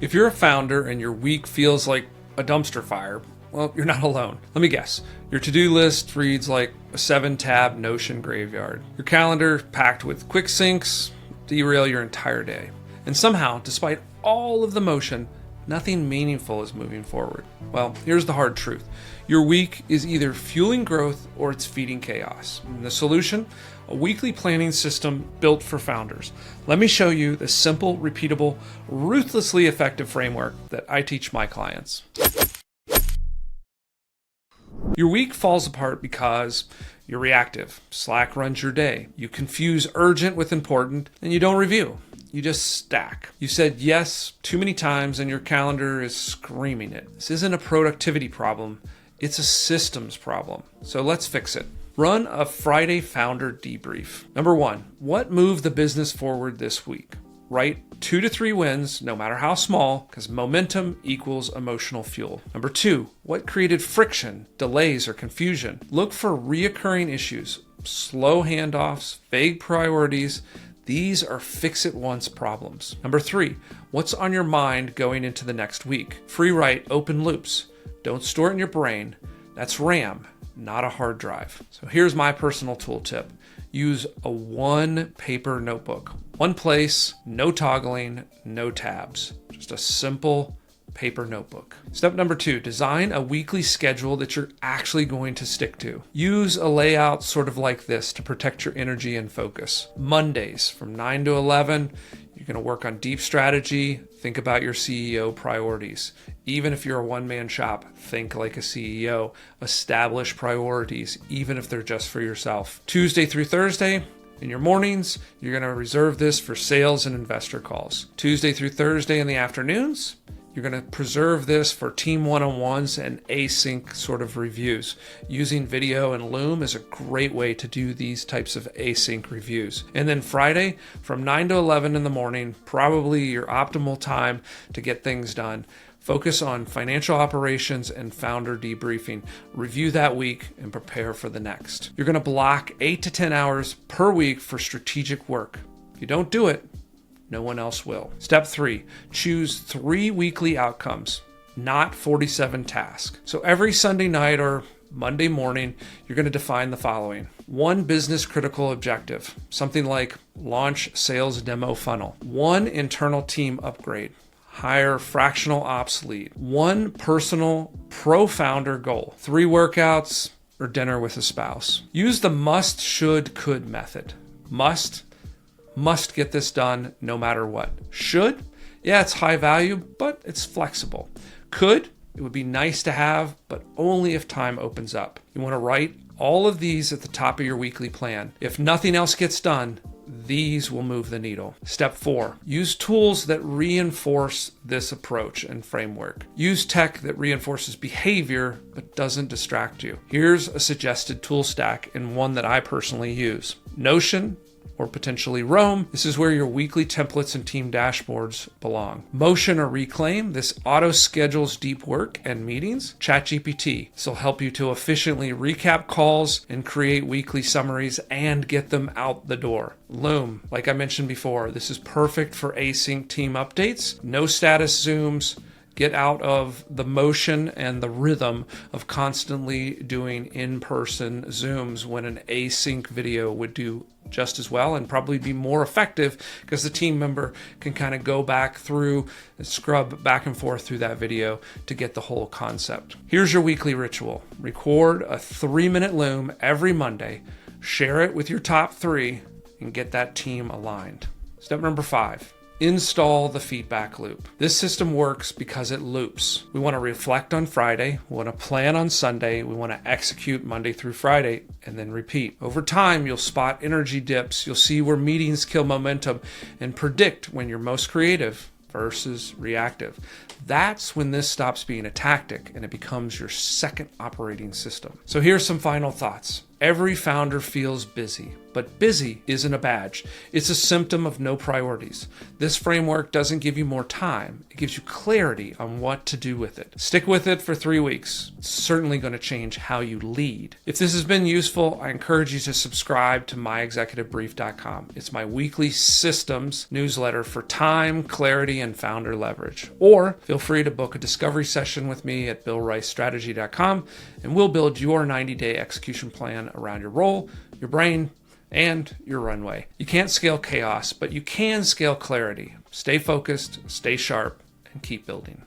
If you're a founder and your week feels like a dumpster fire, well, you're not alone. Let me guess. Your to-do list reads like a 7-tab Notion graveyard. Your calendar packed with quick syncs derail your entire day. And somehow, despite all of the motion, nothing meaningful is moving forward. Well, here's the hard truth. Your week is either fueling growth or it's feeding chaos. And the solution? A weekly planning system built for founders. Let me show you the simple, repeatable, ruthlessly effective framework that I teach my clients. Your week falls apart because you're reactive. Slack runs your day. You confuse urgent with important, and you don't review. You just stack. You said yes too many times and your calendar is screaming it. This isn't a productivity problem. It's a systems problem. So let's fix it. Run a Friday founder debrief. Number 1, what moved the business forward this week? Write 2 to 3 wins, no matter how small, because momentum equals emotional fuel. Number 2, what created friction, delays, or confusion? Look for reoccurring issues, slow handoffs, vague priorities. These are fix-it-once problems. Number 3, what's on your mind going into the next week? Free write open loops. Don't store it in your brain. That's RAM, not a hard drive. So here's my personal tool tip. Use a 1-paper notebook. One place, no toggling, no tabs. Just a simple paper notebook. Step number 2, design a weekly schedule that you're actually going to stick to. Use a layout sort of like this to protect your energy and focus. Mondays from 9 to 11, you're going to work on deep strategy. Think about your CEO priorities. Even if you're a one-man shop, think like a CEO. Establish priorities, even if they're just for yourself. Tuesday through Thursday, in your mornings, you're going to reserve this for sales and investor calls. Tuesday through Thursday in the afternoons, you're going to preserve this for team one-on-ones and async sort of reviews. Using video and Loom is a great way to do these types of async reviews. And then Friday from 9 to 11 in the morning, probably your optimal time to get things done. Focus on financial operations and founder debriefing. Review that week and prepare for the next. You're going to block 8 to 10 hours per week for strategic work. If you don't do it, no one else will. Step 3, choose 3 weekly outcomes, not 47 tasks. So every Sunday night or Monday morning, you're going to define the following. 1 business critical objective, something like launch sales demo funnel. 1 internal team upgrade, hire fractional ops lead. 1 personal pro-founder goal, 3 workouts or dinner with a spouse. Use the must, should, could method. Must get this done no matter what. Should, yeah, it's high value, but it's flexible. Could, it would be nice to have, but only if time opens up. You want to write all of these at the top of your weekly plan. If nothing else gets done, these will move the needle. Step 4, use tools that reinforce this approach and framework. Use tech that reinforces behavior but doesn't distract you. Here's a suggested tool stack and one that I personally use. Notion, or potentially Roam. This is where your weekly templates and team dashboards belong. Motion or Reclaim. This auto schedules deep work and meetings. ChatGPT. This will help you to efficiently recap calls and create weekly summaries and get them out the door. Loom, like I mentioned before, this is perfect for async team updates. No status zooms. Get out of the motion and the rhythm of constantly doing in-person Zooms when an async video would do just as well and probably be more effective because the team member can kind of go back through and scrub back and forth through that video to get the whole concept. Here's your weekly ritual. Record a 3-minute Loom every Monday, share it with your top 3, and get that team aligned. Step number 5. Install the feedback loop. This system works because it loops. We want to reflect on Friday, we want to plan on Sunday, we want to execute Monday through Friday, and then repeat. Over time, you'll spot energy dips, you'll see where meetings kill momentum, and predict when you're most creative versus reactive. That's when this stops being a tactic and it becomes your second operating system. So here's some final thoughts. Every founder feels busy, but busy isn't a badge. It's a symptom of no priorities. This framework doesn't give you more time. It gives you clarity on what to do with it. Stick with it for 3 weeks. It's certainly going to change how you lead. If this has been useful, I encourage you to subscribe to myexecutivebrief.com. It's my weekly systems newsletter for time, clarity, and founder leverage. Or feel free to book a discovery session with me at billricestrategy.com, and we'll build your 90-day execution plan around your role, your brain, and your runway. You can't scale chaos, but you can scale clarity. Stay focused, stay sharp, and keep building.